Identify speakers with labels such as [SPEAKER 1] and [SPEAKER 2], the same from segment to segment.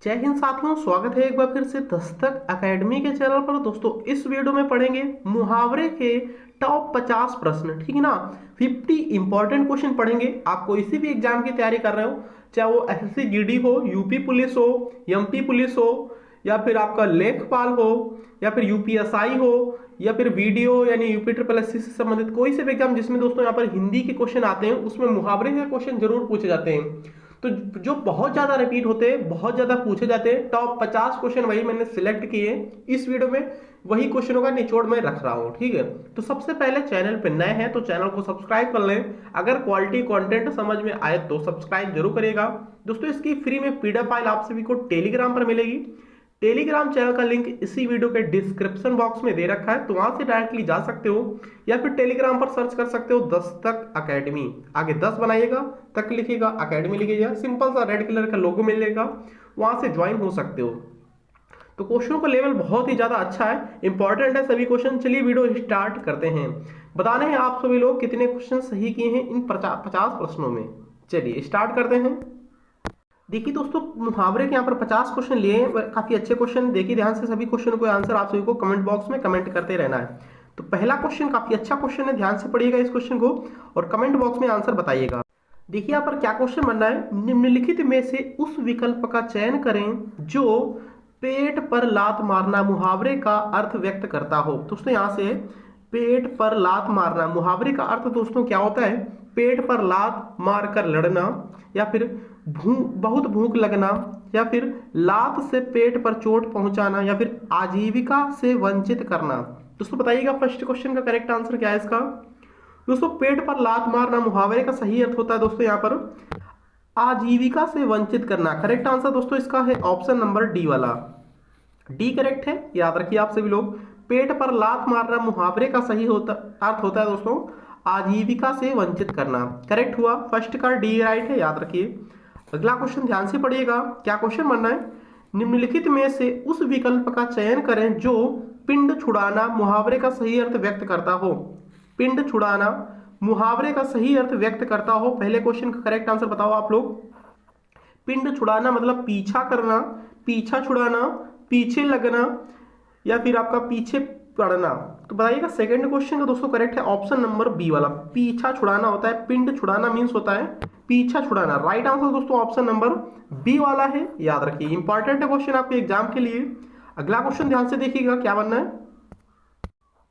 [SPEAKER 1] जय हिंद साथियों, स्वागत है एक बार फिर से दस्तक एकेडमी के चैनल पर। दोस्तों इस वीडियो में पढ़ेंगे मुहावरे के टॉप 50 प्रश्न, ठीक है ना। 50 इंपॉर्टेंट क्वेश्चन पढ़ेंगे। आप कोई सी भी एग्जाम की तैयारी कर रहे हो, चाहे वो एसएससी जीडी हो, यूपी पुलिस हो, एमपी पुलिस हो, या फिर आपका लेखपाल हो, या फिर यूपीएसआई हो, या फिर वीडियो यानी यूपी ट्रिपल एससी से संबंधित कोई से भी एग्जाम जिसमें दोस्तों यहाँ पर हिंदी के क्वेश्चन आते हैं, उसमें मुहावरे के क्वेश्चन जरूर पूछे जाते हैं। तो जो बहुत ज्यादा रिपीट होते हैं, बहुत ज्यादा पूछे जाते हैं, टॉप 50 क्वेश्चन वही मैंने सिलेक्ट किए इस वीडियो में। वही क्वेश्चनों का निचोड़ मैं रख रहा हूं, ठीक है। तो सबसे पहले चैनल पे नए हैं तो चैनल को सब्सक्राइब कर लें। अगर क्वालिटी कंटेंट समझ में आए तो सब्सक्राइब जरूर करिएगा। दोस्तों इसकी फ्री में पीडीएफ फाइल आप सभी को टेलीग्राम पर मिलेगी। टेलीग्राम चैनल का लिंक इसी वीडियो के डिस्क्रिप्शन बॉक्स में दे रखा है, तो वहां से डायरेक्टली जा सकते हो, या फिर टेलीग्राम पर सर्च कर सकते हो दस्तक एकेडमी। आगे 10 बनाइएगा, तक लिखिएगा, एकेडमी लिखिएगा, सिंपल सा रेड कलर का लोगो मिलेगा, वहां से ज्वाइन हो सकते हो। तो क्वेश्चनों का लेवल बहुत ही ज्यादा अच्छा है, इंपॉर्टेंट है सभी क्वेश्चन। चलिए वीडियो स्टार्ट करते हैं। बताने हैं आप सभी लोग कितने क्वेश्चन सही किए हैं इन 50 प्रश्नों में। चलिए स्टार्ट करते हैं। देखिए दोस्तों, मुहावरे के यहाँ पर 50 क्वेश्चन लिए हैं, काफी अच्छे क्वेश्चन। देखिए ध्यान से, सभी क्वेश्चन को आंसर आप सभी को कमेंट बॉक्स में कमेंट करते रहना है। तो पहला क्वेश्चन काफी अच्छा क्वेश्चन है, ध्यान से पढ़िएगा इस क्वेश्चन को और कमेंट बॉक्स में आंसर बताइएगा। देखिए यहाँ पर क्या क्वेश्चन बनना है, निम्नलिखित में से उस विकल्प का चयन करें जो पेट पर लात मारना मुहावरे का अर्थ व्यक्त करता हो। दोस्तों यहाँ से पेट पर लात मारना मुहावरे का अर्थ दोस्तों क्या होता है, पेट पर लात मारकर लड़ना, या फिर बहुत भूख लगना, या फिर लात से पेट पर चोट पहुंचाना, या फिर आजीविका से वंचित करना। दोस्तों बताइएगा फर्स्ट क्वेश्चन का करेक्ट आंसर क्या है इसका। दोस्तों पेट पर लात मारना मुहावरे का सही अर्थ होता है दोस्तों यहाँ पर आजीविका से वंचित करना। करेक्ट आंसर दोस्तों इसका है ऑप्शन नंबर डी वाला, डी करेक्ट है, याद रखिए आप सभी लोग। पेट पर लात मारना मुहावरे का सही अर्थ होता है दोस्तों आजीविका से वंचित करना। करेक्ट हुआ, फर्स्ट का डी राइट है, याद रखिए। अगला क्वेश्चन ध्यान से पढ़िएगा, क्या क्वेश्चन बनना है, निम्नलिखित में से उस विकल्प का चयन करें जो पिंड छुड़ाना मुहावरे का सही अर्थ व्यक्त करता हो। पिंड छुड़ाना मुहावरे का सही अर्थ व्यक्त करता हो। पहले क्वेश्चन का करेक्ट आंसर बताओ आप लोग। पिंड छुड़ाना मतलब पीछा करना, पीछा छुड़ाना, पीछे लगना, या फिर आपका पीछे पड़ना। तो बताइएगा सेकंड क्वेश्चन का दोस्तों करेक्ट है ऑप्शन नंबर बी वाला, पीछा छुड़ाना होता है, पिंड छुड़ाना मीन्स होता है पीछा छुड़ाना। राइट आंसर दोस्तों ऑप्शन नंबर बी वाला है, याद रखिए। इंपॉर्टेंट है क्वेश्चन आपके एग्जाम के लिए। अगला क्वेश्चन ध्यान से देखिएगा क्या बनना है,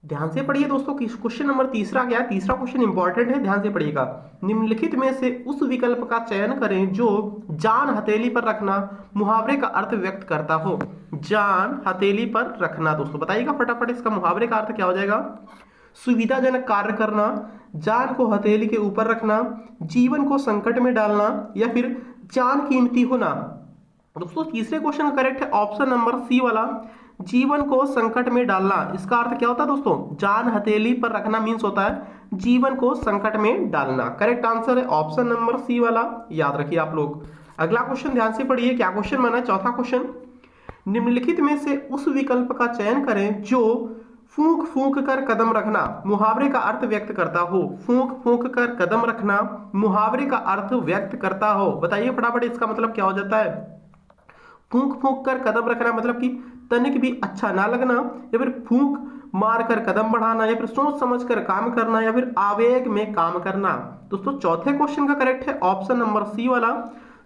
[SPEAKER 1] ध्यान से पढ़िए दोस्तों। क्वेश्चन नंबर तीसरा क्या है, तीसरा क्वेश्चन इंपॉर्टेंट है, ध्यान से पढ़िएगा। निम्नलिखित में से उस विकल्प का चयन करें जो जान हथेली पर रखना मुहावरे का अर्थ व्यक्त करता हो। जान हथेली पर रखना, दोस्तों बताइएगा फटाफट इसका मुहावरे का अर्थ क्या हो जाएगा। सुविधाजनक कार्य करना, जान को हथेली के ऊपर रखना, जीवन को संकट में डालना, या फिर जान कीमती होना। दोस्तों तीसरे क्वेश्चन का करेक्ट है ऑप्शन नंबर सी वाला, जीवन को संकट में डालना। इसका अर्थ क्या होता है दोस्तों, जान हथेली पर रखना मीन्स होता है जीवन को संकट में डालना। करेक्ट आंसर है ऑप्शन नंबर सी वाला, याद रखिए आप लोग। अगला क्वेश्चन ध्यान से पढ़िए, क्या क्वेश्चन बना है, चौथा क्वेश्चन, निम्नलिखित में से उस विकल्प का चयन करें जो फूंक फूंक कर कदम रखना मुहावरे का अर्थ व्यक्त करता हो। फूंक फूंक कर कदम रखना मुहावरे का अर्थ व्यक्त करता हो। बताइए फटाफट इसका मतलब क्या हो जाता है। फूंक फूंक कर कदम रखना मतलब कि तनिक भी अच्छा ना लगना, या फिर फूंक मार कर कदम बढ़ाना, या फिर सोच समझ कर काम करना, या फिर आवेग में काम करना। दोस्तों चौथे क्वेश्चन का करेक्ट है ऑप्शन नंबर सी वाला,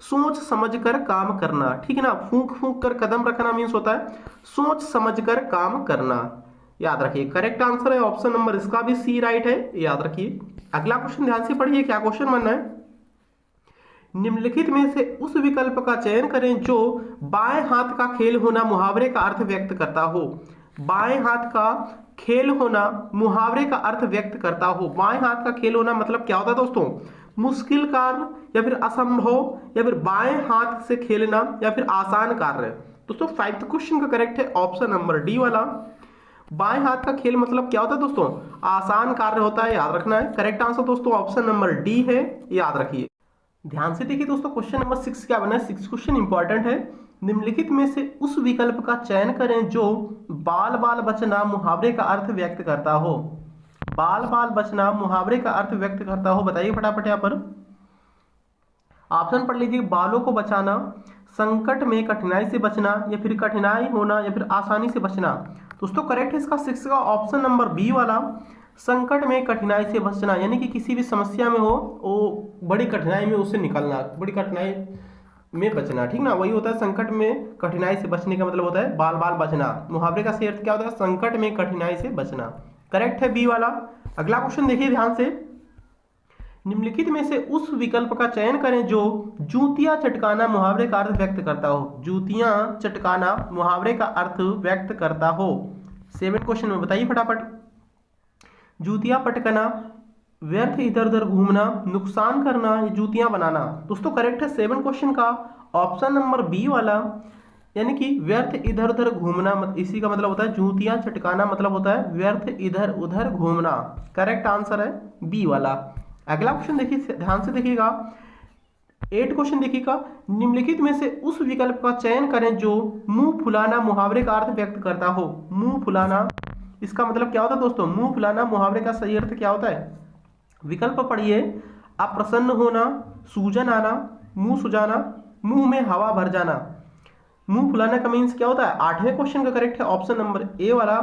[SPEAKER 1] सोच समझ कर काम करना, ठीक है ना। फूंक फूंक कर कदम रखना मीन्स होता है सोच समझ कर काम करना, याद रखिए। करेक्ट आंसर है ऑप्शन नंबर इसका भी सी राइट है, याद रखिए। अगला क्वेश्चन ध्यान से पढ़िए, क्या क्वेश्चन बनना है, निम्नलिखित में से उस विकल्प का चयन करें जो बाएं हाथ का खेल होना मुहावरे का अर्थ व्यक्त करता हो। बाएं हाथ का खेल होना मुहावरे का अर्थ व्यक्त करता हो। बाएं हाथ का खेल होना मतलब क्या होता है दोस्तों, मुश्किल कार्य, या फिर असंभव, या फिर बाएं हाथ से खेलना, या फिर आसान कार्य। दोस्तों फाइव्थ क्वेश्चन का करेक्ट है ऑप्शन नंबर डी वाला, बाएं हाथ का खेल मतलब क्या होता है दोस्तों, आसान कार्य होता है, याद रखना है। करेक्ट आंसर दोस्तों ऑप्शन नंबर डी है, याद रखिए। ध्यान से देखिए दोस्तों, क्वेश्चन नंबर 6 क्या बना है, 6 क्वेश्चन इंपॉर्टेंट है। निम्नलिखित में से उस विकल्प का चयन करें जो बाल बाल बचना मुहावरे का अर्थ व्यक्त करता हो। बाल बाल बचना मुहावरे का अर्थ व्यक्त करता हो। बताइए फटाफट यहाँ पर ऑप्शन पढ़ लीजिए, बालों को बचाना, संकट में कठिनाई से बचना, या फिर कठिनाई होना, या फिर आसानी से बचना। दोस्तों करेक्ट है इसका 6 का ऑप्शन नंबर बी वाला, संकट में कठिनाई से बचना, यानी कि किसी भी समस्या में हो वो बड़ी कठिनाई में उससे निकलना, बड़ी कठिनाई में बचना, ठीक ना, वही होता है संकट में कठिनाई से बचने का मतलब होता है बाल बाल बचना। मुहावरे का सही अर्थ क्या होता है? संकट में कठिनाई से बचना। करेक्ट है बी वाला। अगला क्वेश्चन देखिए ध्यान से, निम्नलिखित में से उस विकल्प का चयन करें जो जूतियां चटकाना मुहावरे का अर्थ व्यक्त करता हो। जूतियां चटकाना मुहावरे का अर्थ व्यक्त करता हो। 7 क्वेश्चन में बताइए फटाफट। जूतियां पटकना, व्यर्थ इधर उधर घूमना, नुकसान करना, जूतियां बनाना। दोस्तों करेक्ट है 7 क्वेश्चन का ऑप्शन नंबर बी वाला, यानी कि व्यर्थ इधर उधर घूमना, इसी का मतलब होता है जूतियां चटकाना, मतलब होता है व्यर्थ इधर उधर घूमना। करेक्ट आंसर है बी वाला। अगला क्वेश्चन देखिए ध्यान से देखिएगा, 8 क्वेश्चन देखिएगा, निम्नलिखित में से उस विकल्प का चयन करें जो मुंह फुलाना मुहावरे का अर्थ व्यक्त करता हो। मुंह फुलाना, इसका मतलब क्या होता है दोस्तों? मुंह फुलाना मुहावरे का सही अर्थ क्या होता है? विकल्प पढ़िए, अप्रसन्न होना, सूजन आना, मुंह सुजाना, मुंह में हवा भर जाना। मुंह फुलाना का मीन्स क्या होता है? 8वें क्वेश्चन का करेक्ट है ऑप्शन नंबर ए वाला,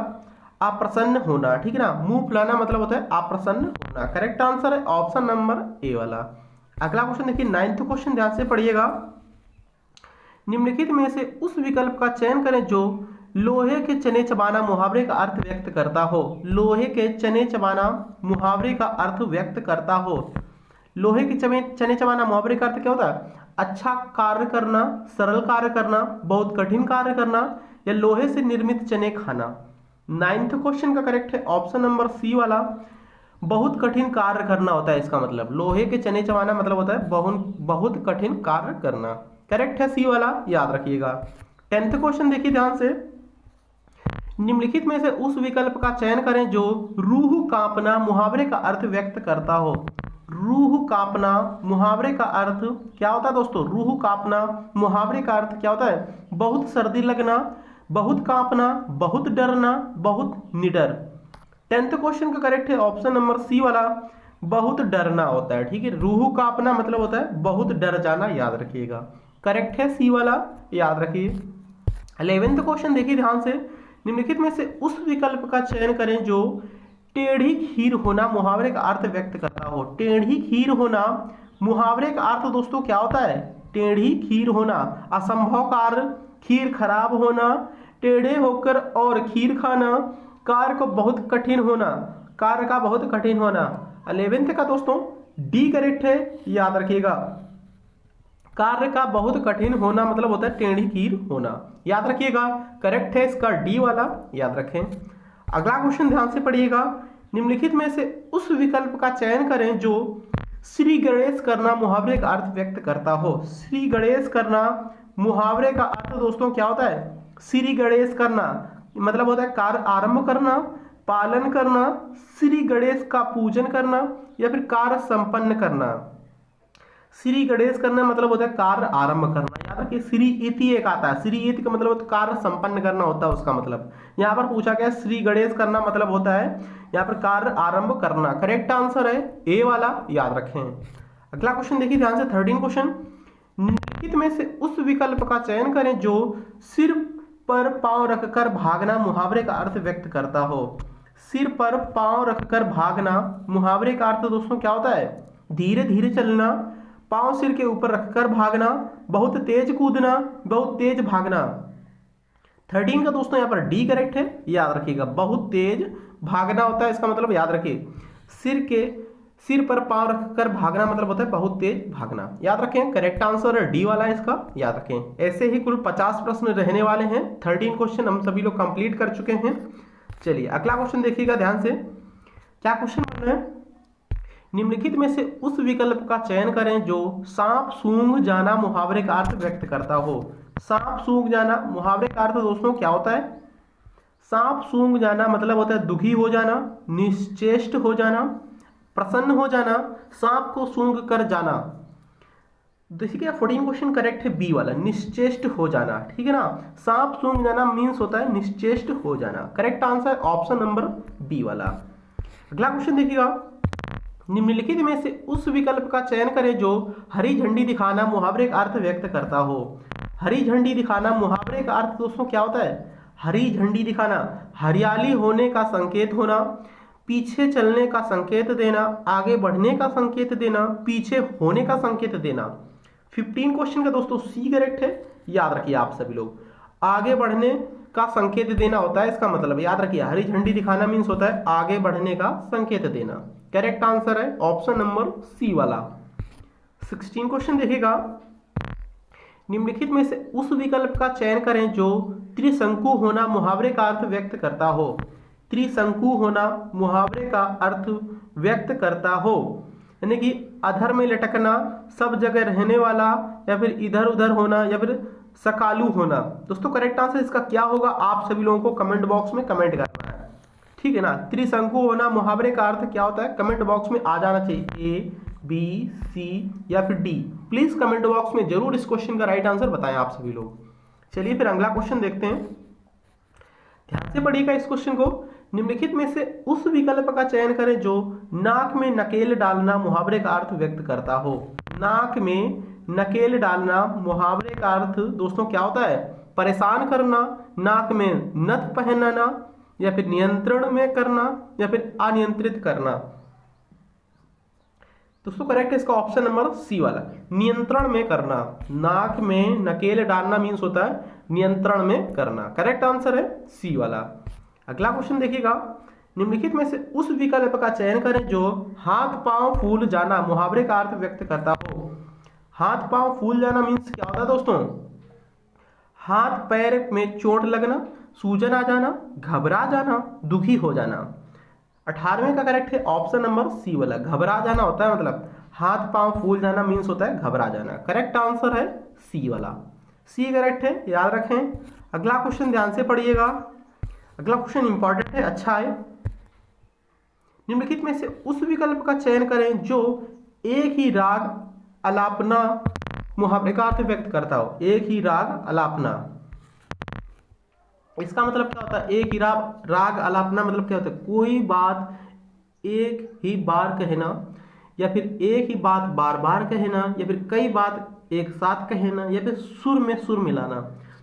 [SPEAKER 1] अप्रसन्न होना, ठीक है ना। मुंह फुलाना मतलब होता है अप्रसन्न होना। करेक्ट आंसर है ऑप्शन नंबर ए वाला। अगला क्वेश्चन देखिए 9th क्वेश्चन, ध्यान से पढ़िएगा। निम्नलिखित में से उस विकल्प का चयन करें जो लोहे के चने चबाना मुहावरे का अर्थ व्यक्त करता हो। लोहे के चने चबाना मुहावरे का अर्थ व्यक्त करता हो। लोहे के चने चबाना मुहावरे का अर्थ क्या होता है? अच्छा कार्य करना, सरल कार्य करना, बहुत कठिन कार्य करना, या लोहे से निर्मित चने खाना। 9th क्वेश्चन का करेक्ट है ऑप्शन नंबर सी वाला, बहुत कठिन कार्य करना होता है इसका मतलब। लोहे के चने चबाना मतलब होता है बहुत कठिन कार्य करना। करेक्ट है सी वाला, याद रखिएगा। 10th क्वेश्चन देखिए ध्यान से, निम्नलिखित में से उस विकल्प का चयन करें जो रूह कांपना मुहावरे का अर्थ व्यक्त करता हो। रूह कांपना मुहावरे का अर्थ क्या होता है दोस्तों? रूह कांपना मुहावरे का अर्थ क्या होता है? बहुत सर्दी लगना, बहुत कांपना, बहुत डरना, बहुत निडर। 10th क्वेश्चन का करेक्ट है ऑप्शन नंबर सी वाला, बहुत डरना होता है, ठीक है। रूह कांपना मतलब होता है बहुत डर जाना, याद रखिएगा। करेक्ट है सी वाला, याद रखिए। 11th क्वेश्चन देखिए ध्यान से, निम्नलिखित में से उस विकल्प का चयन करें जो टेढ़ी खीर होना मुहावरे का अर्थ व्यक्त करता हो। टेढ़ी खीर होना मुहावरे का अर्थ दोस्तों क्या होता है? टेढ़ी खीर होना असंभव कार्य, खीर खराब होना, टेढ़े होकर और खीर खाना, कार्य को बहुत कठिन होना, कार्य का बहुत कठिन होना। 11th का दोस्तों डी करेक्ट है, याद रखिएगा। कार्य का बहुत कठिन होना मतलब होता है टेढ़ी खीर होना, याद रखिएगा। करेक्ट है इसका डी वाला, याद रखें। अगला क्वेश्चन ध्यान से पढ़िएगा, निम्नलिखित में से उस विकल्प का चयन करें जो श्री गणेश करना मुहावरे का अर्थ व्यक्त करता हो। श्री गणेश करना मुहावरे का अर्थ दोस्तों क्या होता है? श्री गणेश करना मतलब होता है कार्य आरंभ करना, पालन करना, श्री गणेश का पूजन करना, या फिर कार्य संपन्न करना। श्री गणेश करना मतलब होता है कार्य आरंभ करना, याद रखिए। श्री इति एक आता है, श्री इति का मतलब होता है कार्य संपन्न करना होता है उसका मतलब। यहाँ पर पूछा गया श्री गणेश करना मतलब होता है यहाँ पर कार्य आरंभ करना। करेक्ट आंसर है ए वाला, याद रखें। अगला क्वेश्चन देखिए ध्यान से, 13 क्वेश्चन, निम्नलिखित में से उस विकल्प का चयन करें जो सिर पर पांव रखकर भागना मुहावरे का अर्थ व्यक्त करता हो। सिर पर पांव रखकर भागना मुहावरे का अर्थ दोस्तों क्या होता है? धीरे धीरे चलना, पांव सिर के ऊपर रखकर भागना, बहुत तेज कूदना, बहुत तेज भागना। 13 का दोस्तों यहाँ पर डी करेक्ट है, याद रखिएगा। बहुत तेज भागना होता है इसका मतलब, याद रखिए। सिर पर पांव रखकर भागना मतलब होता है बहुत तेज भागना, याद रखें। करेक्ट आंसर है डी वाला इसका, याद रखें। ऐसे ही कुल 50 प्रश्न रहने वाले हैं। 13 क्वेश्चन हम सभी लोग कंप्लीट कर चुके हैं। चलिए अगला क्वेश्चन देखिएगा ध्यान से, क्या क्वेश्चन बन रहा है? निम्नलिखित में से उस विकल्प का चयन करें जो सांप सूंघ जाना मुहावरे का अर्थ व्यक्त करता हो। सांप सूंघ जाना मुहावरे का अर्थ दोस्तों क्या होता है? सांप सूंघ जाना मतलब होता है दुखी हो जाना, निश्चेष्ट हो जाना, प्रसन्न हो जाना, सांप को सूंघ कर जाना। देखिए 14 क्वेश्चन करेक्ट है बी वाला, निश्चेष्ट हो जाना, ठीक है ना। सांप सूंघ जाना मीन्स होता है निश्चेष्ट हो जाना। Correct answer option number B वाला। अगला क्वेश्चन देखिएगा, निम्नलिखित में से उस विकल्प का चयन करें जो हरी झंडी दिखाना मुहावरे का अर्थ व्यक्त करता हो। हरी झंडी दिखाना मुहावरे का अर्थ दोस्तों क्या होता है? हरी झंडी दिखाना, हरियाली होने का संकेत होना, पीछे चलने का संकेत देना, आगे बढ़ने का संकेत देना, पीछे होने का संकेत देना। 15 क्वेश्चन का दोस्तों सी करेक्ट है, याद रखिए आप सभी लोग। आगे बढ़ने का संकेत देना होता है, इसका मतलब याद रखिए हरी झंडी दिखाना मीन्स होता है आगे बढ़ने का संकेत देना। करेक्ट आंसर है ऑप्शन नंबर सी वाला। 16 क्वेश्चन देखिएगा, निम्नलिखित में से उस विकल्प का चयन करें जो त्रिशंकु होना मुहावरे का अर्थ व्यक्त करता हो। त्रिशंकु होना मुहावरे का अर्थ व्यक्त करता हो, यानी कि अधर में लटकना, सब जगह रहने वाला, या फिर इधर उधर होना, या फिर सकालू होना। दोस्तों करेक्ट आंसर इसका क्या होगा आप सभी लोगों को कमेंट बॉक्स में कमेंट करना है, ठीक है ना। त्रिशंकु होना मुहावरे का अर्थ क्या होता है कमेंट बॉक्स में आ जाना चाहिए, ए बी सी या फिर डी। प्लीज कमेंट बॉक्स में जरूर इस क्वेश्चन का राइट आंसर बताएं आप सभी लोग। चलिए फिर अगला क्वेश्चन देखते हैं, ध्यान से पढ़िएगा इस क्वेश्चन को। निम्नलिखित में से उस विकल्प का चयन करें जो नाक में नकेल डालना मुहावरे का अर्थ व्यक्त करता हो। नाक में नकेल डालना मुहावरे का अर्थ दोस्तों क्या होता है? परेशान करना, नाक में नथ पहनाना, या फिर नियंत्रण में करना, या फिर अनियंत्रित करना। दोस्तों करेक्ट है इसका ऑप्शन नंबर सी वाला, नियंत्रण में करना। नाक में नकेल डालना मीन्स होता है नियंत्रण में करना। करेक्ट आंसर है सी वाला। अगला क्वेश्चन देखिएगा, निम्नलिखित में से उस विकल्प का चयन करें जो हाथ पांव फूल जाना मुहावरे का अर्थ व्यक्त करता हो। हाथ पांव फूल जाना मीन्स क्या होता है दोस्तों? हाथ पैर में चोट लगना, सूजन आ जाना, घबरा जाना, दुखी हो जाना। 18वें का करेक्ट है ऑप्शन नंबर सी वाला, घबरा जाना होता है, मतलब हाथ पांव फूल जाना मीन्स होता है घबरा जाना। करेक्ट आंसर है सी वाला, सी करेक्ट है, याद रखें। अगला क्वेश्चन ध्यान से पढ़िएगा, अगला क्वेश्चन इंपॉर्टेंट है, अच्छा है। निम्नलिखित में से उस विकल्प का चयन करें जो एक ही राग अलापना मुहावरे का अर्थ व्यक्त करता हो। एक ही राग अलापना, इसका मतलब क्या होता है? एक ही राग अलापना मतलब क्या होता है? कोई बात एक ही बार कहना, या फिर एक ही बात बार बार कहना, या फिर कई बात एक साथ कहना, या फिर सुर में सुर मिलाना।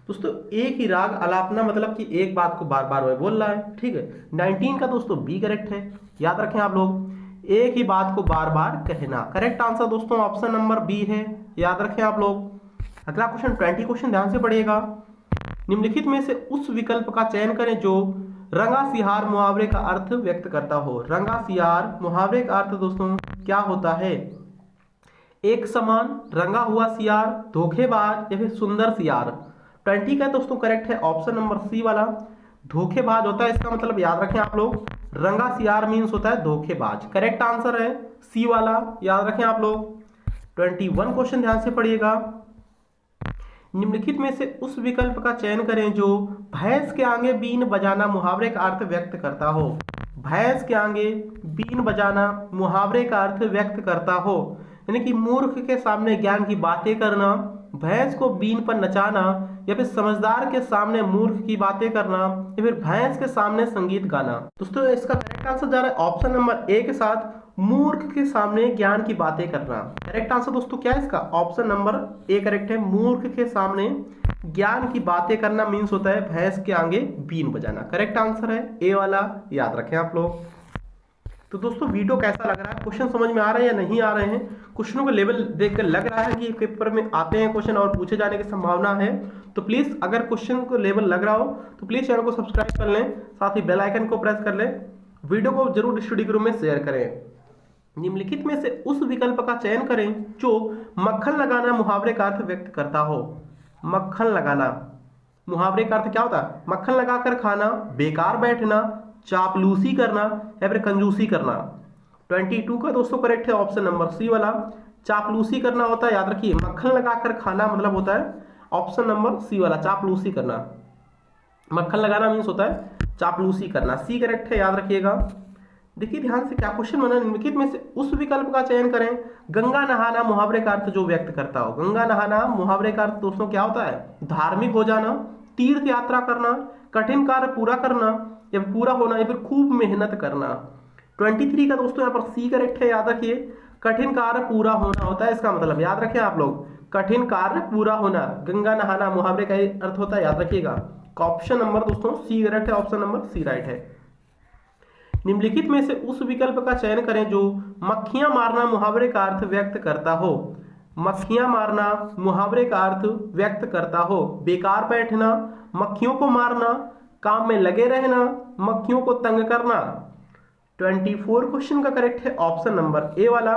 [SPEAKER 1] दोस्तों एक ही राग अलापना मतलब कि एक बात को बार बार वह बोल रहा है, ठीक है। 19 का दोस्तों बी करेक्ट है, याद रखें आप लोग, एक ही बात को बार बार कहना। करेक्ट आंसर दोस्तों ऑप्शन नंबर बी है, याद रखें आप लोग। अगला क्वेश्चन 20 क्वेश्चन ध्यान से पढ़िएगा, निम्नलिखित में से उस विकल्प का चयन करें जो रंगा सिहार मुहावरे का अर्थ व्यक्त करता हो। रंगा सिहार मुहावरे का अर्थ दोस्तों क्या होता है? एक समान, रंगा हुआ सियार, धोखेबाज, या फिर सुंदर सियार। 20 का दोस्तों करेक्ट है ऑप्शन नंबर सी वाला, धोखेबाज होता है। इसका मतलब याद रखें आप लोग, रंगा सियार मीन्स होता है धोखेबाज। करेक्ट आंसर है सी वाला, याद रखें आप लोग। 21 क्वेश्चन ध्यान से पढ़िएगा, निम्नलिखित में से उस विकल्प का चयन करें जो भैंस के आगे बीन बजाना मुहावरे का अर्थ व्यक्त करता हो। भैंस के आगे बीन बजाना मुहावरे का अर्थ व्यक्त करता हो, यानी कि मूर्ख के सामने ज्ञान की बातें करना, भैंस को बीन पर नचाना, या फिर समझदार के सामने मूर्ख की बातें करना, या फिर भैंस के सामने संगीत गाना। दोस्तों इसका करेक्ट आंसर जा रहा है ऑप्शन नंबर ए के साथ, मूर्ख के सामने ज्ञान की बातें करना। करेक्ट आंसर दोस्तों क्या है इसका? ऑप्शन नंबर ए करेक्ट है, मूर्ख के सामने ज्ञान की बातें करना मीन्स होता है भैंस के आगे बीन बजाना। करेक्ट आंसर है ए वाला, याद रखें आप लोग। तो दोस्तों वीडियो कैसा लग रहा है, क्वेश्चन समझ में आ रहे हैं या नहीं आ रहे हैं? क्वेश्चनों का लेवल देखकर लग रहा है कि पेपर में आते हैं क्वेश्चन और पूछे जाने की संभावना है? तो प्लीज अगर क्वेश्चन को लेवल लग रहा हो तो प्लीज चैनल को सब्सक्राइब कर लें, साथ ही बेल आइकन को प्रेस कर लें, वीडियो को जरूर स्टडी ग्रुप में शेयर करें। निम्नलिखित में से उस विकल्प का चयन करें जो मक्खन लगाना मुहावरे का अर्थ व्यक्त करता हो। मक्खन लगाना मुहावरे का अर्थ क्या होता है? मक्खन लगाकर खाना, बेकार बैठना, चापलूसी करना, या फिर कंजूसी करना। 22 का दोस्तों करेक्ट है ऑप्शन नंबर सी वाला, चापलूसी करना होता है, याद रखिए। मक्खन लगाकर खाना मतलब होता है ऑप्शन नंबर सी वाला, चापलूसी करना। मक्खन लगाना मीन्स होता है चापलूसी करना, सी करेक्ट है, याद रखिएगा। देखिए ध्यान से क्या क्वेश्चन बना, निम्नलिखित में से उस विकल्प का चयन करें गंगा नहाना मुहावरे का अर्थ जो व्यक्त करता हो। गंगा नहाना मुहावरे का अर्थ दोस्तों क्या होता है? धार्मिक हो जाना, तीर्थ यात्रा करना, कठिन कार्य पूरा करना, या पूरा होना, या फिर खूब मेहनत करना। 23 का दोस्तों यहाँ पर सी करेक्ट है, याद रखिए। कठिन कार्य पूरा होना होता है, इसका मतलब याद रखें आप लोग, कठिन कार्य पूरा होना, गंगा नहाना मुहावरे का अर्थ होता है, याद रखिएगा। ऑप्शन नंबर दोस्तों सी करेक्ट है, ऑप्शन नंबर सी राइट है। निम्नलिखित में से उस विकल्प का चयन करें जो मक्खियां मारना मुहावरे का अर्थ व्यक्त करता हो। मक्खियां मारना मुहावरे का अर्थ व्यक्त करता हो। बेकार बैठना, मक्खियों को मारना, काम में लगे रहना, मक्खियों को तंग करना। 24 क्वेश्चन का करेक्ट है ऑप्शन नंबर ए वाला।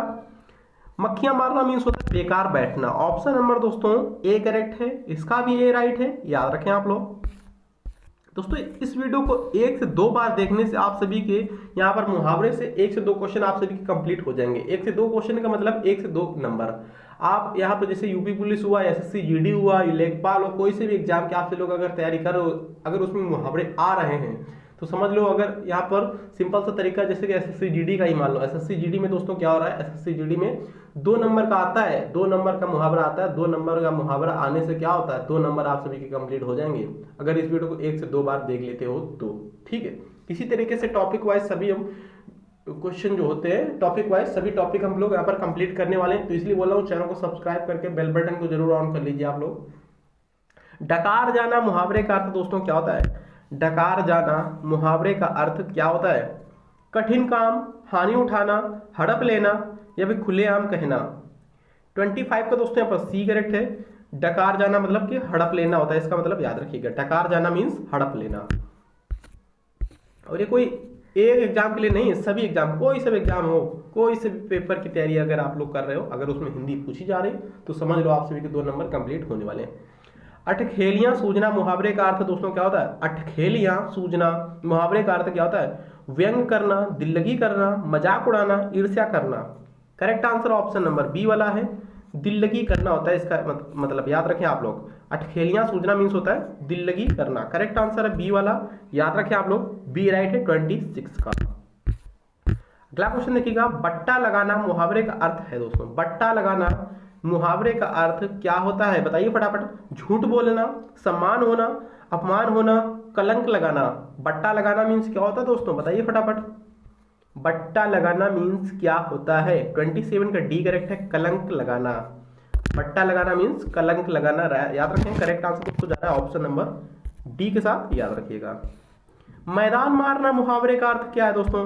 [SPEAKER 1] मक्खियां मारना मीन्स होता है बेकार बैठना। ऑप्शन नंबर दोस्तों ए करेक्ट है, इसका भी ए राइट है, याद रखें आप लोग। दोस्तों इस वीडियो को 1 से 2 बार देखने से आप सभी के यहाँ पर मुहावरे से 1 से 2 क्वेश्चन आप सभी के कंप्लीट हो जाएंगे। 1 से 2 क्वेश्चन का मतलब 1 से 2 नंबर। आप यहाँ पर जैसे यूपी पुलिस हुआ, एसएससी जीडी हुआ, लेखपाल हो, कोई से भी एग्जाम के आपसे लोग अगर तैयारी करो, अगर उसमें मुहावरे आ रहे हैं तो समझ लो, अगर यहाँ पर सिंपल सा तरीका जैसे कि एसएससी जीडी का ही मान लो। एसएससी जीडी में दोस्तों क्या हो रहा है, एसएससी जीडी में 2 नंबर का आता है, 2 नंबर का मुहावरा आता है। 2 नंबर का मुहावरा आने से क्या होता है, 2 नंबर आप सभी के कंप्लीट हो जाएंगे अगर इस वीडियो को 1 से 2 बार देख लेते हो तो। ठीक है, इसी तरीके से टॉपिक वाइज सभी हम क्वेश्चन जो होते हैं टॉपिक वाइज सभी टॉपिक हम लोग यहाँ पर कंप्लीट करने वाले हैं। तो इसलिए बोल रहा हूँ चैनल को सब्सक्राइब करके बेल बटन को जरूर ऑन कर लीजिए आप लोग। डकार जाना मुहावरे का अर्थ दोस्तों क्या होता है, डकार जाना मुहावरे का अर्थ क्या होता है, कठिन काम, हानि उठाना, हड़प लेना या फिर खुलेआम कहना। 25 का दोस्तों यहाँ पर सी करेक्ट है। डकार जाना मतलब कि हड़प लेना होता है, इसका मतलब याद रखिएगा। डकार जाना मीन्स हड़प लेना। और ये कोई एक एग्जाम के लिए नहीं है, सभी एग्जाम, कोई सा एग्जाम हो, कोई से भी पेपर की तैयारी अगर आप लोग कर रहे हो, अगर उसमें हिंदी पूछी जा रही तो समझ लो आप सभी के 2 नंबर कंप्लीट होने वाले हैं। अटखेलियां सूझना मुहावरे का अर्थ दोस्तों क्या होता है, अटखेलियां सूझना मुहावरे का अर्थ क्या होता है, व्यंग करना, दिल्लगी करना, मजाक उड़ाना, ईर्ष्या करना। Correct answer option number B वाला है, दिल्लगी करना होता है इसका मतलब, याद रखें आप लोग। अटखेलियां सूझना मीन्स होता है दिल्लगी करना। करेक्ट आंसर है बी वाला, याद रखें आप लोग, बी राइट है 26 का। अगला क्वेश्चन देखिएगा, बट्टा लगाना मुहावरे का अर्थ है दोस्तों। बट्टा लगाना मुहावरे का अर्थ क्या होता है, बताइए फटाफट। झूठ बोलना, सम्मान होना, अपमान होना, कलंक लगाना। बट्टा लगाना मीन्स क्या होता है दोस्तों, बताइए फटाफट। बट्टा लगाना मीन्स क्या होता है, 27 का डी करेक्ट है, कलंक लगाना। बट्टा लगाना मीन्स कलंक लगाना, याद रखें। करेक्ट आंसर दोस्तों जा रहा है ऑप्शन नंबर डी के साथ, याद रखिएगा। मैदान मारना मुहावरे का अर्थ क्या है दोस्तों,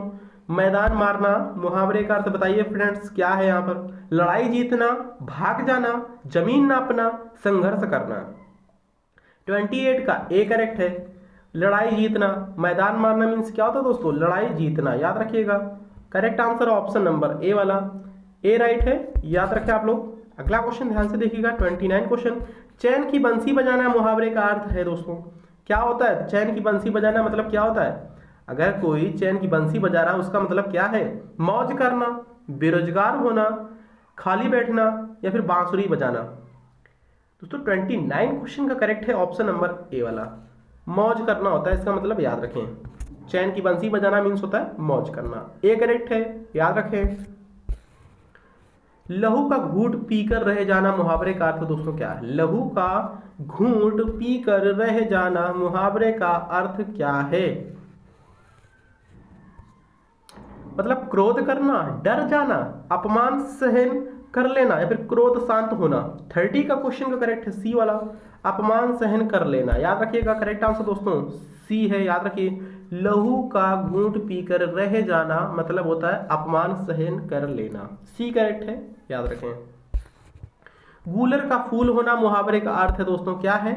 [SPEAKER 1] मैदान मारना मुहावरे का अर्थ बताइए फ्रेंड्स क्या है यहाँ पर। लड़ाई जीतना, भाग जाना, जमीन नापना, संघर्ष करना। 28 का ए करेक्ट है, लड़ाई जीतना। मैदान मारना मीन्स क्या होता है दोस्तों, लड़ाई जीतना, याद रखिएगा। Correct answer option number A वाला, ए राइट है, याद रखें आप लोग। अगला क्वेश्चन ध्यान से देखिएगा, 29 क्वेश्चन। चैन की बंसी बजाना मुहावरे का अर्थ है दोस्तों, क्या होता है। चैन की बंसी बजाना मतलब क्या होता है, अगर कोई चैन की बंसी बजा रहा है उसका मतलब क्या है, मौज करना, बेरोजगार होना, खाली बैठना या फिर बांसुरी बजाना। दोस्तों 29 क्वेश्चन का करेक्ट है ऑप्शन नंबर ए वाला, मौज करना होता है इसका मतलब, याद रखें। चैन की बंसी बजाना मीन्स होता है मौज करना, ए करेक्ट है, याद रखें। लहू का घूंट पीकर रह जाना मुहावरे का अर्थ दोस्तों क्या है, लहू का घूंट पीकर रह जाना मुहावरे का अर्थ क्या है। मतलब क्रोध करना, डर जाना, अपमान सहन कर लेना या फिर क्रोध शांत होना। 30 का क्वेश्चन का करेक्ट है सी वाला, अपमान सहन कर लेना, याद रखिएगा। करेक्ट आंसर दोस्तों सी है, याद रखिए। लहू का घूंट पीकर रह जाना मतलब होता है अपमान सहन कर लेना, सी करेक्ट है, याद रखें। गूलर का फूल होना मुहावरे का अर्थ है दोस्तों क्या है,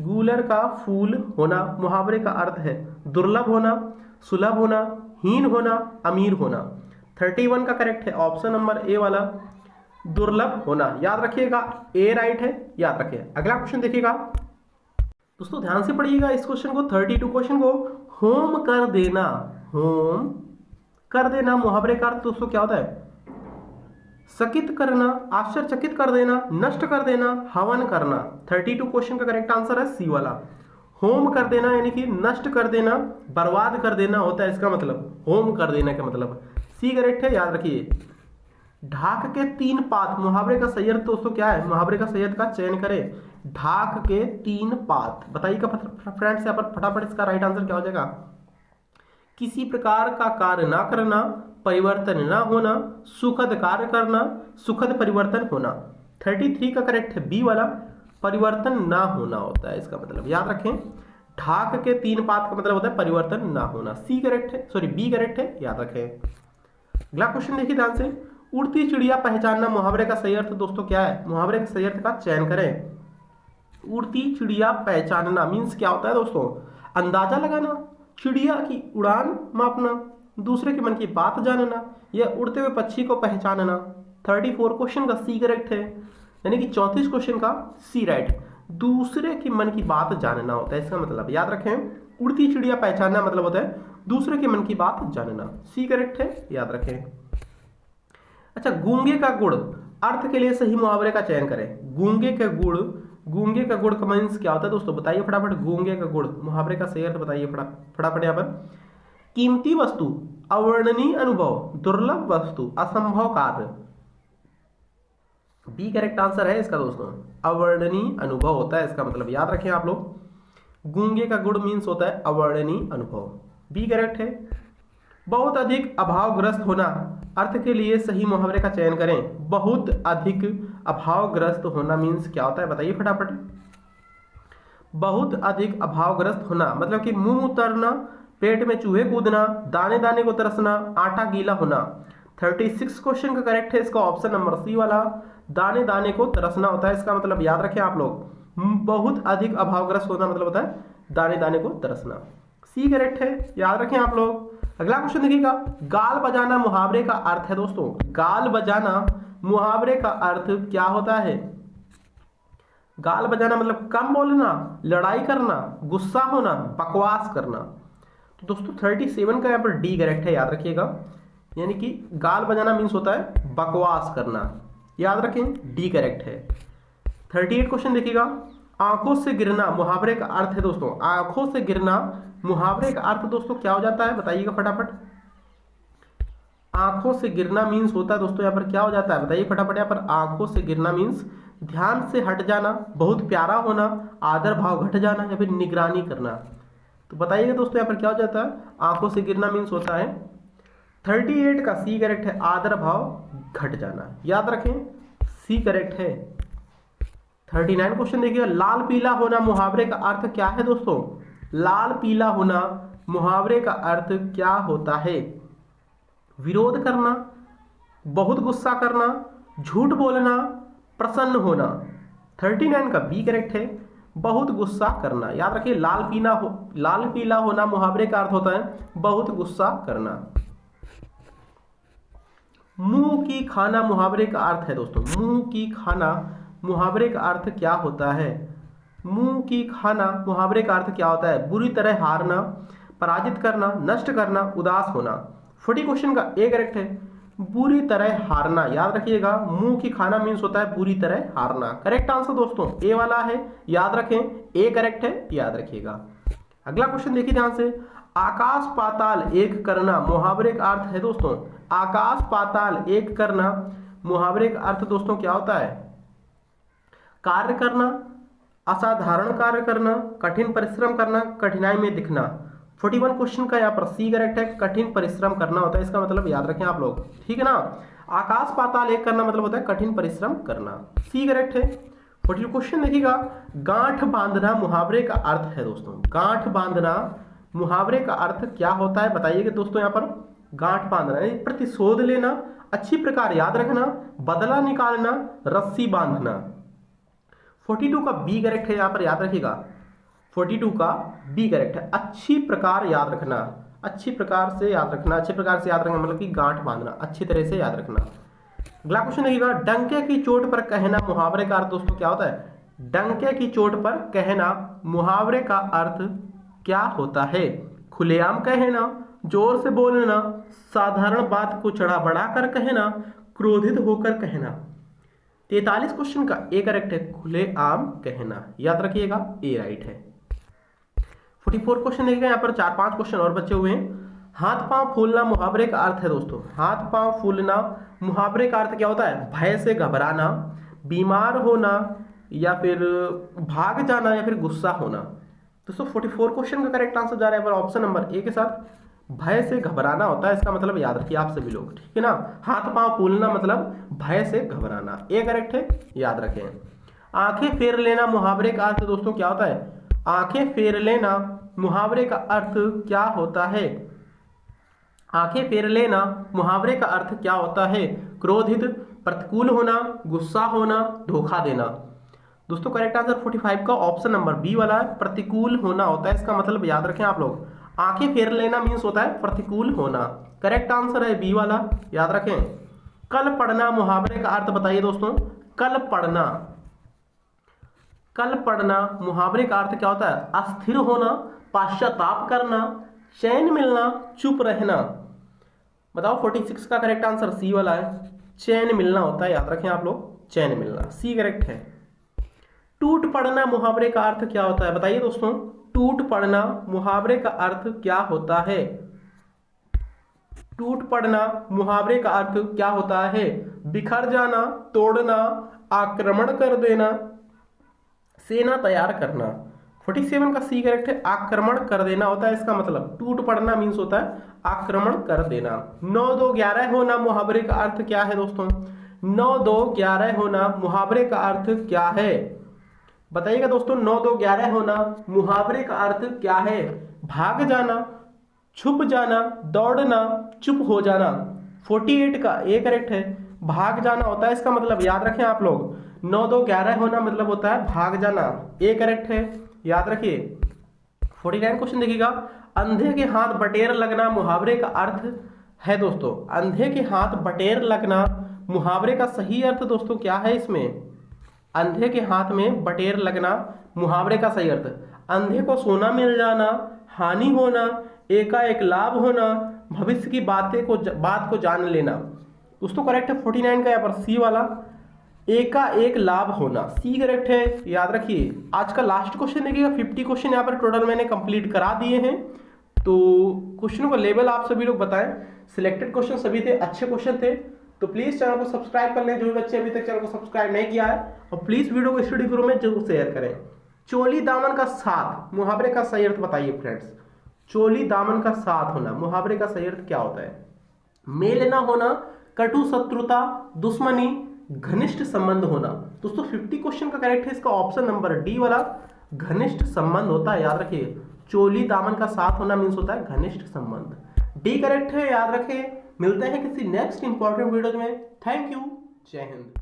[SPEAKER 1] गूलर का फूल होना मुहावरे का अर्थ है दुर्लभ होना, सुलभ होना, हीन होना, अमीर होना। 31 का करेक्ट है ऑप्शन नंबर ए वाला, दुर्लभ होना, याद रखिएगा, ए राइट है, याद रखिए। अगला क्वेश्चन देखिएगा दोस्तों, ध्यान से पढ़िएगा इस क्वेश्चन को, 32 क्वेश्चन को। होम कर देना, होम कर देना मुहावरे का अर्थ दोस्तों क्या होता है, सकित करना, आश्चर्यचकित कर देना, नष्ट कर देना, हवन करना। 32 क्वेश्चन का करेक्ट आंसर है सी वाला, होम कर देना यानी कि नष्ट कर देना, बर्बाद कर देना होता है इसका मतलब, होम कर देना का मतलब, सी करेक्ट है, याद रखिए। ढाक के 3 पात मुहावरे का सही अर्थ दोस्तों क्या है, मुहावरे का सही अर्थ का चयन करें। ढाक के 3 पात बताइएगा फ्रेंड्स, यहाँ पर फटाफट इसका राइट आंसर क्या हो जाएगा, किसी प्रकार का कार्य ना करना, परिवर्तन ना होना, सुखद कार्य करना, सुखद परिवर्तन होना। 33 का करेक्ट है बी वाला, परिवर्तन ना होना होता है इसका मतलब, याद रखें। ढाक के 3 पात का मतलब होता है परिवर्तन ना होना। सी करेक्ट है, सॉरी बी करेक्ट है, याद रखें। अगला क्वेश्चन देखिए ध्यान से, उड़ती चिड़िया पहचानना मुहावरे का सही अर्थ दोस्तों क्या है? मुहावरे के सही अर्थ का चयन करें। उड़ती चिड़िया पहचानना मीन्स क्या होता है दोस्तों? अंदाजा लगाना, चिड़िया की उड़ान मापना, दूसरे के मन की बात जानना, या उड़ते हुए पक्षी को पहचानना। 34 क्वेश्चन का सी करेक्ट है, यानी कि 34 क्वेश्चन का सी राइट। दूसरे के मन की बात जानना होता है इसका मतलब, याद रखें। उड़ती चिड़िया पहचानना मतलब होता है दूसरे के मन की बात जानना। सी करेक्ट है, याद रखें। अच्छा, गूंगे का गुड़ अर्थ के लिए सही मुहावरे का चयन करें। गूंगे का गुड़, गूंगे का गुड़ का मीन्स क्या होता है दोस्तों? बताइए फटाफट। गूंगे का गुड़ मुहावरे का सही अर्थ बताइए फटाफट यहाँ पर। कीमती वस्तु, अवर्णनीय अनुभव, दुर्लभ वस्तु, असंभव कार्य। बी करेक्ट आंसर है इसका दोस्तों, अवर्णनीय अनुभव होता है इसका मतलब, याद रखें आप लोग। गूंगे का गुड़ मीन्स होता है अवर्णनीय अनुभव। बी करेक्ट है। बहुत अधिक अभावग्रस्त होना अर्थ के लिए सही मुहावरे का चयन करें। बहुत अधिक अभावग्रस्त होना मीन्स क्या होता है बताइए फटाफट। बहुत अधिक अभावग्रस्त होना मतलब कि मुंह उतरना, पेट में चूहे कूदना, दाने दाने को तरसना, आटा गीला होना। 36 क्वेश्चन का करेक्ट है इसका ऑप्शन नंबर सी वाला, दाने दाने को तरसना होता है इसका मतलब, याद रखें आप लोग। बहुत अधिक अभावग्रस्त होना मतलब होता है दाने दाने को तरसना। सी करेक्ट है, याद रखें आप लोग। अगला क्वेश्चन देखिएगा, गाल बजाना मुहावरे का अर्थ है दोस्तों। गाल बजाना मुहावरे का अर्थ क्या होता है? गाल बजाना मतलब कम बोलना, लड़ाई करना, गुस्सा होना, बकवास करना। तो दोस्तों 37 का यहाँ पर डी करेक्ट है, याद रखिएगा। यानी कि गाल बजाना मीन्स होता है बकवास करना, याद रखें, डी करेक्ट है। 38 क्वेश्चन देखिएगा, आंखों से गिरना मुहावरे का अर्थ है दोस्तों। आंखों से गिरना मुहावरे का अर्थ दोस्तों क्या हो जाता है बताइएगा फटाफट। आंखों से गिरना मीन्स होता है दोस्तों यहाँ पर क्या हो जाता है बताइए फटाफट। यहाँ पर आंखों से गिरना मीन्स ध्यान से हट जाना, बहुत प्यारा होना, आदर भाव घट जाना, या फिर निगरानी करना। तो बताइएगा दोस्तों यहाँ पर क्या हो जाता है? आंखों से गिरना मीन्स होता है 38 का सी करेक्ट है, आदर भाव घट जाना, याद रखें, सी करेक्ट है। 39 क्वेश्चन देखिए, लाल पीला होना मुहावरे का अर्थ क्या है दोस्तों? लाल पीला होना मुहावरे का अर्थ क्या होता है? विरोध करना, बहुत गुस्सा करना, झूठ बोलना, प्रसन्न होना। 39 का बी करेक्ट है, बहुत गुस्सा करना, याद रखिए। लाल पीला होना मुहावरे का अर्थ होता है बहुत गुस्सा करना। मुंह की खाना मुहावरे का अर्थ है दोस्तों। मुंह की खाना मुहावरे का अर्थ क्या होता है? मुंह की खाना मुहावरे का अर्थ क्या होता है? बुरी तरह हारना, पराजित करना, नष्ट करना, उदास होना। 40 क्वेश्चन का ए करेक्ट है, बुरी तरह हारना, याद रखिएगा। मुंह की खाना मीन्स होता है बुरी तरह हारना। करेक्ट आंसर दोस्तों ए वाला है, याद रखें, ए करेक्ट है, याद रखिएगा। अगला क्वेश्चन देखिए ध्यान से, आकाश पाताल एक करना मुहावरे का अर्थ है दोस्तों। आकाश पाताल एक करना मुहावरे का अर्थ दोस्तों क्या होता है? कार्य करना, असाधारण कार्य करना, कठिन परिश्रम करना, कठिनाई में दिखना। 41 क्वेश्चन का यहाँ पर सी करेक्ट है, कठिन परिश्रम करना होता है इसका मतलब, याद रखें आप लोग, ठीक है ना। आकाश पाताल एक करना मतलब होता है कठिन परिश्रम करना, सी करेक्ट है। 42 क्वेश्चन देखिएगा, गांठ बांधना मुहावरे का अर्थ है दोस्तों। गांठ बांधना मुहावरे का अर्थ क्या होता है बताइएगा दोस्तों। यहाँ पर गांठ बांधना प्रतिशोध लेना, अच्छी प्रकार याद रखना, बदला निकालना, रस्सी बांधना। 42 का बी करेक्ट है, यहाँ पर याद रखिएगा। 42 का बी करेक्ट है, अच्छी प्रकार याद रखना, अच्छी प्रकार से याद रखना, अच्छी प्रकार से याद रखना मतलब कि गांठ बांधना, अच्छी तरह से याद रखना। अगला क्वेश्चन देखिएगा, डंके की चोट पर कहना मुहावरे का अर्थ दोस्तों क्या होता है? डंके की चोट पर कहना मुहावरे का अर्थ क्या होता है? खुलेआम कहना, जोर से बोलना, साधारण बात को चढ़ा बढ़ा कर कहना, क्रोधित होकर कहना। 43 क्वेश्चन का ए करेक्ट है, खुलेआम कहना, याद रखिएगा, ए राइट है। 44 क्वेश्चन देखिएगा, यहाँ पर 4-5 क्वेश्चन और बचे हुए हैं। हाथ पांव फूलना मुहावरे का अर्थ है दोस्तों। हाथ पांव फूलना मुहावरे का अर्थ क्या होता है? भय से घबराना, बीमार होना, या फिर भाग जाना, या फिर गुस्सा होना। दोस्तों 44 क्वेश्चन का करेक्ट आंसर जा रहा है ऑप्शन नंबर ए के साथ, भय से घबराना होता है, इसका मतलब याद रखिए आप सभी लोग, ठीक है ना। हाथ पांव फूलना मतलब भय से घबराना, ये करेक्ट है, याद रखें। आंखें फेर लेना मुहावरे का अर्थ दोस्तों क्या होता है? आंखें फेर लेना मुहावरे का अर्थ क्या होता है? आंखें फेर लेना मुहावरे का अर्थ क्या होता है? क्रोधित, प्रतिकूल होना, गुस्सा होना, धोखा देना। दोस्तों करेक्ट आंसर 45 का ऑप्शन नंबर बी वाला है, प्रतिकूल होना होता है, इसका मतलब याद रखें आप लोग। आंखें फेर लेना मीन्स होता है प्रतिकूल होना, करेक्ट आंसर है बी वाला, याद रखें। कल पढ़ना मुहावरे का अर्थ बताइए दोस्तों। कल पढ़ना, कल पढ़ना मुहावरे का अर्थ क्या होता है? अस्थिर होना, पश्चाताप करना, चैन मिलना, चुप रहना। बताओ 46 का करेक्ट आंसर सी वाला है, चैन मिलना होता है, याद रखें आप लोग, चैन मिलना, सी करेक्ट है। टूट पड़ना मुहावरे का अर्थ क्या होता है? बताइए दोस्तों, टूट पड़ना मुहावरे का अर्थ क्या होता है? टूट पड़ना मुहावरे का अर्थ क्या होता है? बिखर जाना, तोड़ना, आक्रमण कर देना, सेना तैयार करना। 47 का सी करेक्ट है, आक्रमण कर देना होता है, इसका मतलब टूट पड़ना मीन्स होता है आक्रमण कर देना। 9 2 11 होना मुहावरे का अर्थ क्या है दोस्तों? 9 2 11 होना मुहावरे का अर्थ क्या है? बताइएगा दोस्तों, 9 2 11 होना मुहावरे का अर्थ क्या है? भाग जाना, छुप जाना, दौड़ना, चुप हो जाना। 48 का ए करेक्ट है, भाग जाना होता है, इसका मतलब याद रखें आप लोग। 9 2 11 होना मतलब होता है भाग जाना, ए करेक्ट है, याद रखिए। 49 क्वेश्चन देखिएगा, अंधे के हाथ बटेर लगना मुहावरे का अर्थ है दोस्तों। अंधे के हाथ बटेर लगना मुहावरे का सही अर्थ दोस्तों क्या है इसमें? अंधे के हाथ में बटेर लगना मुहावरे का सही अर्थ, अंधे को सोना मिल जाना, हानि होना, एकाएक लाभ होना, भविष्य की बात को जान लेना। दोस्तों करेक्ट है 49 का यहाँ पर सी वाला, एकाएक लाभ होना, सी करेक्ट है, याद रखिए। आज का लास्ट क्वेश्चन देखिएगा, 50 क्वेश्चन यहाँ पर टोटल मैंने कंप्लीट करा दिए हैं, तो क्वेश्चनों का लेवल आप सभी लोग बताएं। सिलेक्टेड क्वेश्चन सभी थे, अच्छे क्वेश्चन थे, तो प्लीज चैनल को सब्सक्राइब कर लें जो भी बच्चे अभी तक चैनल को सब्सक्राइब नहीं किया है, और प्लीज वीडियो को स्टडी ग्रुप में जरूर शेयर करें। चोली दामन का साथ मुहावरे का सही अर्थ बताइए फ्रेंड्स। चोली दामन का साथ होना मुहावरे का सही अर्थ क्या होता है? मेल न होना, कटु शत्रुता, दुश्मनी, घनिष्ठ संबंध होना। दोस्तों 50 क्वेश्चन का करेक्ट है इसका ऑप्शन नंबर डी वाला, घनिष्ठ संबंध होता है, याद रखिए। चोली दामन का साथ होना मीन्स होता है घनिष्ठ संबंध, डी करेक्ट है, याद रखें। मिलते हैं किसी नेक्स्ट इंपॉर्टेंट वीडियो में, थैंक यू, जय हिंद।